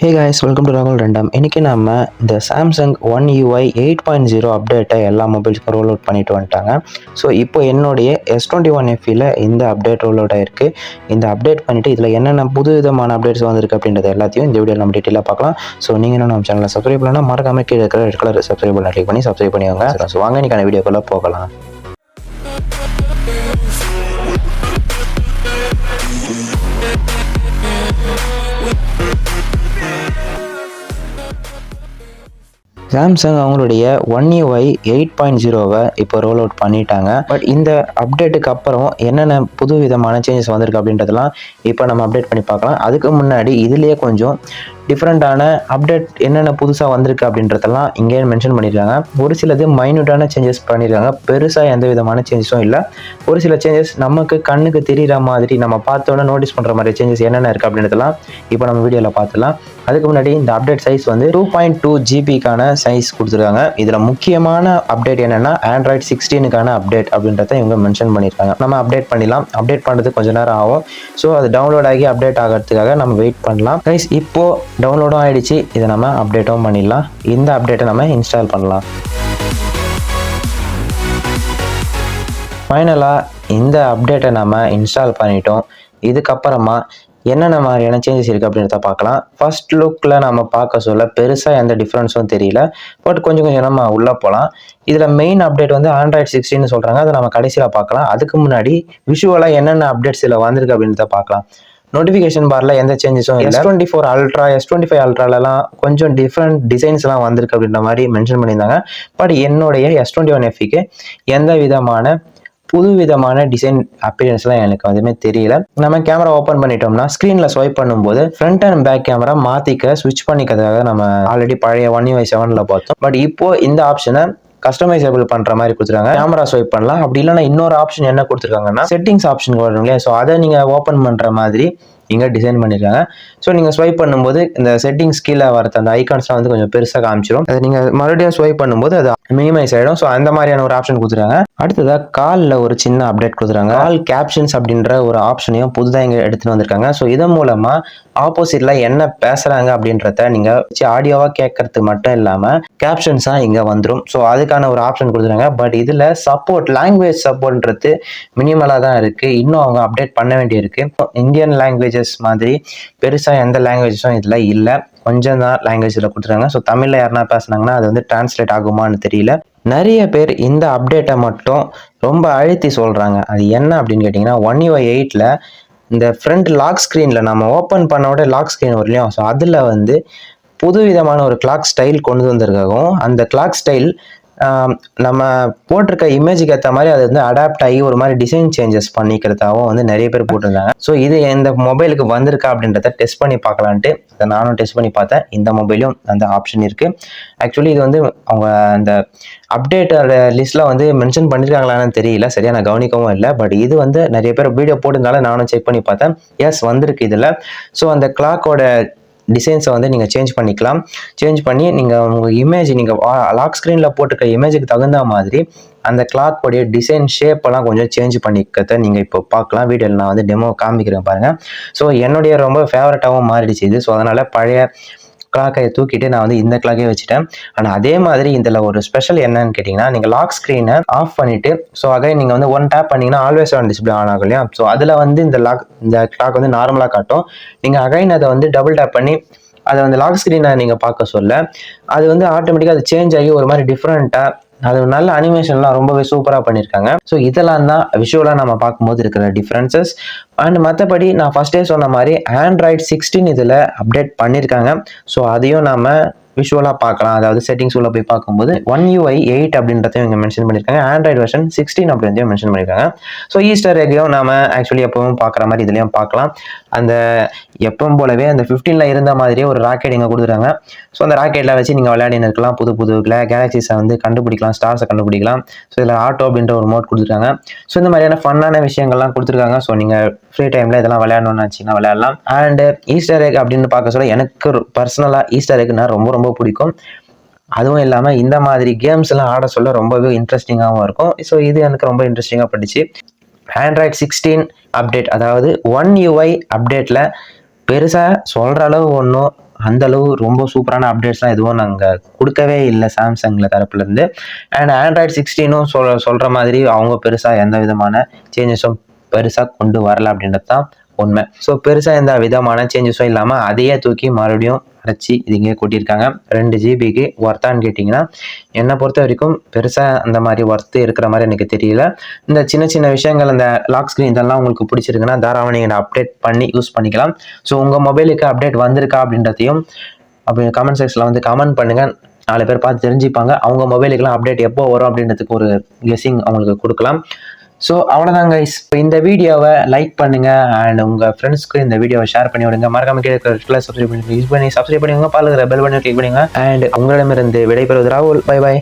Hey guys, welcome to ராகுல் random. இன்றைக்கி நம்ம இந்த சாம்சங் ஒன் யூஐ 8.0 அப்டேட்டை எல்லா மொபைல்ஸ்க்கும் ரோல் அவுட் பண்ணிட்டு வந்துட்டாங்க. ஸோ இப்போ என்னுடைய S21 FEயில் இந்த அப்டேட் ரோல் அவுட் ஆகிருக்கு. இந்த அப்டேட் பண்ணிவிட்டு இதில் என்னென்ன புது விதமான அப்டேட்ஸ் வந்திருக்கு அப்படின்றது எல்லாத்தையும் இந்த வீடியோவில் நம்ம டீட்டெயிலாக பார்க்கலாம். ஸோ நீங்கள் இன்னும் நம்ம சேனலில் சப்ஸ்கிரைப் பண்ணலாம், மறக்காம கீழே இருக்கிற ரெட் கலர் சப்ஸ்கிரைப் பண்ணி கிளிக் பண்ணி சப்ஸ்கிரைப் பண்ணிவாங்க. ஸோ வாங்க இன்றைக்கான வீடியோக்குள்ளே போகலாம். சாம்சங் அவங்களுடைய ஒன் யூஐ 8.0வை இப்போ ரோல் அவுட் பண்ணிட்டாங்க. பட் இந்த அப்டேட்டுக்கு அப்புறம் என்னென்ன புது விதமான சேஞ்சஸ் வந்திருக்கு அப்படின்றதெல்லாம் இப்போ நம்ம அப்டேட் பண்ணி பார்க்கலாம். அதுக்கு முன்னாடி இதுலேயே கொஞ்சம் டிஃப்ரெண்ட்டான அப்டேட் என்னென்ன புதுசாக வந்திருக்கு அப்படின்றதெல்லாம் இங்கே மென்ஷன் பண்ணியிருக்காங்க. ஒரு சிலது மைன்யூட்டான சேஞ்சஸ் பண்ணியிருக்காங்க, பெருசாக எந்த விதமான சேஞ்சஸும் இல்லை. ஒரு சில சேஞ்சஸ் நமக்கு கண்ணுக்கு தெரிகிற மாதிரி நம்ம பார்த்தோன்னே நோட்டீஸ் பண்ணுற மாதிரி சேஞ்சஸ் என்னென்ன இருக்குது அப்படின்றதெல்லாம் இப்போ நம்ம வீடியோவில் பார்த்துலாம். அதுக்கு முன்னாடி இந்த அப்டேட் சைஸ் வந்து 2.2 GB சைஸ் கொடுத்துருக்காங்க. இதில் முக்கியமான அப்டேட் என்னென்னா Android 16க்கான அப்டேட் அப்படின்றத இவங்க மென்ஷன் பண்ணியிருக்காங்க. நம்ம அப்டேட் பண்ணிடலாம். அப்டேட் பண்ணுறதுக்கு கொஞ்சம் நேரம் ஆகும். ஸோ அது டவுன்லோட் ஆகி அப்டேட் ஆகிறதுக்காக நம்ம வெயிட் பண்ணலாம். கைஸ், இப்போது டவுன்லோடும் ஆகிடுச்சு. இதை நம்ம அப்டேட்டும் பண்ணிடலாம். இந்த அப்டேட்டை நம்ம இன்ஸ்டால் பண்ணலாம். ஃபைனலாக இந்த அப்டேட்டை நம்ம இன்ஸ்டால் பண்ணிட்டோம். இதுக்கப்புறமா என்னென்ன மாதிரியான சேஞ்சஸ் இருக்குது அப்படின்றத பார்க்கலாம். ஃபர்ஸ்ட் லுக்கில் நம்ம பார்க்க சொல்ல பெருசாக எந்த டிஃப்ரென்ஸும் தெரியல. பட் கொஞ்சம் நம்ம உள்ளே போகலாம். இதில் மெயின் அப்டேட் வந்து Android 16 சொல்கிறாங்க. அதை நம்ம கடைசியில் பார்க்கலாம். அதுக்கு முன்னாடி விஷுவலாக என்னென்ன அப்டேட்ஸ் இதில் வந்திருக்கு அப்படின்றத பார்க்கலாம். நோட்டிஃபிகேஷன் பாரில் எந்த சேஞ்சஸும் இல்லை. S24 Ultra, S25 Ultraலலாம் கொஞ்சம் டிஃப்ரெண்ட் டிசைன்ஸ்லாம் வந்திருக்கு அப்படின்ற மாதிரி மென்ஷன் பண்ணியிருந்தாங்க. பட் என்னுடைய S21 FEக்கு எந்த விதமான புது விதமான டிசைன் அப்பியரன்ஸ்லாம் எனக்கு எதுவுமே தெரியல. நம்ம கேமரா ஓப்பன் பண்ணிட்டோம்னா ஸ்க்ரீனில் ஸ்வைப் பண்ணும்போது ஃப்ரண்ட் அண்ட் பேக் கேமரா மாற்றிக்க ஸ்விட்ச் பண்ணிக்கிறதுக்காக நம்ம ஆல்ரெடி பழைய ஒன் யூஐ 7ல் பார்த்தோம். பட் இப்போ இந்த ஆப்ஷனை கஸ்டமைசபிள் பண்ணுற மாதிரி கொடுத்துருக்காங்க. கேமரா ஸ்வைப் பண்ணலாம். அப்படி இல்லைன்னா இன்னொரு ஆப்ஷன் என்ன கொடுத்துருக்காங்கன்னா செட்டிங்ஸ் ஆப்ஷன் வரும் இல்லையா, ஸோ அதை நீங்கள் ஓப்பன் பண்ணுற மாதிரி இங்கே டிசைன் பண்ணியிருக்காங்க. ஸோ நீங்கள் ஸ்வைப் பண்ணும்போது இந்த செட்டிங்ஸ் கீழே வரது அந்த ஐகான்ஸ்லாம் வந்து கொஞ்சம் பெருசாக காமிச்சிடும். அதை நீங்கள் மறுபடியும் ஸ்வைப் பண்ணும்போது அது மினிமைஸ் ஆகிடும். ஸோ அந்த மாதிரியான ஒரு ஆப்ஷன் கொடுத்துருக்காங்க. அடுத்ததாக காலில் ஒரு சின்ன அப்டேட் கொடுத்துருக்காங்க. கால் கேப்ஷன்ஸ் அப்படின்ற ஒரு ஆப்ஷனையும் புதுதாக இங்கே எடுத்துகிட்டு வந்திருக்காங்க. ஸோ இதன் மூலமாக ஆப்போசிட்டில் என்ன பேசுகிறாங்க அப்படின்றத நீங்கள் வச்சு ஆடியோவாக கேட்கறது மட்டும் இல்லாமல் கேப்ஷன்ஸாக இங்கே வந்துடும். ஸோ அதுக்கான ஒரு ஆப்ஷன் கொடுத்துருக்காங்க. பட் இதில் சப்போர்ட் லாங்குவேஜ் சப்போர்ட்ன்றது மினிமலாக தான் இருக்குது. இன்னும் அவங்க அப்டேட் பண்ண வேண்டியிருக்கு. இந்தியன் லாங்குவேஜஸ் மாதிரி பெருசாக எந்த லாங்குவேஜஸும் இதில் இல்லை. கொஞ்சம் தான் லாங்குவேஜில் கொடுத்துருக்காங்க. ஸோ தமிழில் யாருனா பேசுனாங்கன்னா அது வந்து டிரான்ஸ்லேட் ஆகுமான்னு தெரியல. நிறைய பேர் இந்த அப்டேட்டை மட்டும் ரொம்ப அழுத்தி சொல்கிறாங்க. அது என்ன அப்படின்னு கேட்டிங்கன்னா, ஒன் யூஐ 8ல் இந்த ஃப்ரண்ட் லாக் ஸ்க்ரீனில் நம்ம ஓப்பன் பண்ணோட லாக் ஸ்க்ரீன் வரும் இல்லையா, ஸோ அதில் வந்து புது விதமான ஒரு கிளாக் ஸ்டைல் கொண்டு வந்திருக்காகவும் அந்த கிளாக் ஸ்டைல் நம்ம போட்டிருக்க இமேஜுக்கு ஏற்ற மாதிரி அது வந்து அடாப்ட் ஆகி ஒரு மாதிரி டிசைன் சேஞ்சஸ் பண்ணிக்கிறதாகவும் வந்து நிறைய பேர் போட்டிருந்தாங்க. ஸோ இது இந்த மொபைலுக்கு வந்திருக்கா அப்படின்றத டெஸ்ட் பண்ணி பார்க்கலான்ட்டு அதை நானும் டெஸ்ட் பண்ணி பார்த்தேன். இந்த மொபைலும் அந்த ஆப்ஷன் இருக்குது. ஆக்சுவலி இது வந்து அவங்க அந்த அப்டேட்டோட லிஸ்ட்டில் வந்து மென்ஷன் பண்ணியிருக்காங்களான்னு தெரியல, சரியாக நான் கவனிக்கவும் இல்லை. பட் இது வந்து நிறைய பேர் வீடியோ போட்டிருந்தாலும் நானும் செக் பண்ணி பார்த்தேன். எஸ், வந்திருக்கு இதில். ஸோ அந்த கிளாக்கோட டிசைன்ஸை வந்து நீங்கள் சேஞ்ச் பண்ணிக்கலாம். சேஞ்ச் பண்ணி நீங்கள் உங்கள் இமேஜ் நீங்கள் லாக் ஸ்க்ரீனில் போட்டுக்க இமேஜுக்கு தகுந்த மாதிரி அந்த கிளாக்கோடைய டிசைன் ஷேப்பெல்லாம் கொஞ்சம் சேஞ்ச் பண்ணிக்கிறத நீங்கள் இப்போ பார்க்கலாம். வீடியோவில் நான் வந்து டெமோ காமிக்கிறேன் பாருங்கள். ஸோ என்னுடைய ரொம்ப ஃபேவரட்டாகவும் மாறிடுச்சு இது. ஸோ அதனால் பழைய கிளாக்கை தூக்கிட்டு நான் வந்து இந்த கிளாக்கே வச்சுட்டேன். ஆனால் அதே மாதிரி இதில் ஒரு ஸ்பெஷல் என்னன்னு கேட்டிங்கன்னா, நீங்கள் லாக் ஸ்க்ரீனை ஆஃப் பண்ணிவிட்டு ஸோ அகைன் நீங்கள் வந்து ஒன் டேப் பண்ணிங்கன்னா ஆல்வேஸ் ஆன் டிஸ்பிளே ஆன் ஆகும் இல்லையா, ஸோ அதில் வந்து இந்த கிளாக் வந்து நார்மலாக காட்டும். நீங்கள் அகைன் அதை வந்து டபுள் டேப் பண்ணி அதை வந்து லாக் ஸ்க்ரீனை நீங்கள் பார்க்க சொல்ல அது வந்து ஆட்டோமேட்டிக்காக அது சேஞ்ச் ஆகி ஒரு மாதிரி டிஃப்ரெண்ட்டாக அது நல்ல அனிமேஷன்லாம் ரொம்பவே சூப்பராக பண்ணியிருக்காங்க. ஸோ இதெல்லாம் தான் விஷுவலாக நம்ம பார்க்கும்போது இருக்கிற டிஃப்ரென்சஸ். அண்ட் மற்றபடி நான் ஃபஸ்ட்டே சொன்ன மாதிரி Android 16 இதில் அப்டேட் பண்ணியிருக்காங்க. ஸோ அதையும் நம்ம விஷுவலாக பார்க்கலாம். அதாவது செட்டிங்ஸ் உள்ள போய் பார்க்கும்போது ஒன் யூஐ 8 அப்படின்றதையும் இங்கே மென்ஷன் பண்ணியிருக்காங்க. Android வெர்ஷன் 16 அப்படின்றதையும் மென்ஷன் பண்ணியிருக்காங்க. ஸோ ஈஸ்டர் எக்கையும் நம்ம ஆக்சுவலி எப்பவும் பார்க்குற மாதிரி இதுலேயும் பார்க்கலாம். அந்த எப்பவும் போலவே அந்த 15ல் இருந்த மாதிரியே ஒரு ராக்கெட் இங்கே கொடுத்துருக்காங்க. ஸோ அந்த ராக்கெட்டில் வச்சு நீங்கள் விளையாடின்னு இருக்கலாம். புது புது கேலக்சிஸை வந்து கண்டுபிடிக்கலாம், ஸ்டார்ஸை கண்டுபிடிக்கலாம். ஸோ இதில் ஆட்டோ அப்படின்ற ஒரு மோட் கொடுத்துருக்காங்க. ஸோ இந்த மாதிரியான ஃபன்னான விஷயங்கள்லாம் கொடுத்துருக்காங்க. ஸோ நீங்கள் ஃப்ரீ டைமில் இதெல்லாம் விளையாடணும்னு நினச்சிங்கன்னா விளையாடலாம். அண்ட் ஈஸ்டர் எக் அப்படின்னு பார்க்க சொல்ல எனக்கு பர்சனலாக ஈஸ்டர் எக்னா ரொம்ப ரொம்ப பிடிக்கும். அதுவும் இல்லாமல் இந்த மாதிரி கேம்ஸ் எல்லாம் ஆட சொல்ல ரொம்பவே இன்ட்ரெஸ்டிங்காகவும் இருக்கும். ஸோ இது எனக்கு ரொம்ப இன்ட்ரெஸ்டிங்காக பட்டுச்சு. Android 16 அப்டேட், அதாவது ஒன் யூஐ அப்டேட்டில் பெருசாக சொல்கிற அளவு ஒன்றும் அந்த அளவு ரொம்ப சூப்பரான அப்டேட்ஸ்லாம் எதுவும் நாங்கள் கொடுக்கவே இல்லை சாம்சங்கில் தரப்புலேருந்து. அண்ட் ஆண்ட்ராய்டு 16ம் சொல்கிற மாதிரி அவங்க பெருசாக எந்த விதமான சேஞ்சஸும் பெருசாக கொண்டு வரல அப்படின்றது தான் உண்மை. ஸோ பெருசாக எந்த விதமான சேஞ்சஸும் இல்லாமல் அதையே தூக்கி மறுபடியும் அரைச்சி இது இங்கே கொட்டியிருக்காங்க. 2 ஜிபிக்கு ஒர்த்தான்னு கேட்டிங்கன்னா என்னை பொறுத்த வரைக்கும் பெருசாக அந்த மாதிரி ஒர்த்து இருக்கிற மாதிரி எனக்கு தெரியல. இந்த சின்ன சின்ன விஷயங்கள், இந்த லாக் ஸ்க்ரீன் இதெல்லாம் உங்களுக்கு பிடிச்சிருக்குன்னா தாராளமாக நீங்கள் அப்டேட் பண்ணி யூஸ் பண்ணிக்கலாம். ஸோ உங்கள் மொபைலுக்கு அப்டேட் வந்திருக்கா அப்படின்றதையும் அப்படி கமெண்ட் செக்ஷனில் வந்து கமெண்ட் பண்ணுங்கள். 4 பேர் பார்த்து தெரிஞ்சுப்பாங்க. அவங்க மொபைலுக்குலாம் அப்டேட் எப்போ வரும் அப்படின்றதுக்கு ஒரு கெஸ்ஸிங் அவங்களுக்கு கொடுக்கலாம். ஸோ அவ்வளோதான் கைஸ். இந்த வீடியோவை லைக் பண்ணுங்கள் அண்ட் உங்கள் ஃப்ரெண்ட்ஸ்க்கு இந்த வீடியோவை ஷேர் பண்ணி விடுங்க. மறக்காம கீழே சப்ஸ்கிரைப் பண்ணி யூஸ் பண்ணி சப்ஸ்கிரைப் பண்ணிக்கோங்க. பாருங்க பெல் பட்டனை கிளிக் பண்ணுங்க. அண்ட் உங்களிடமிருந்து விடைபெறுவது ராகுல். Bye bye.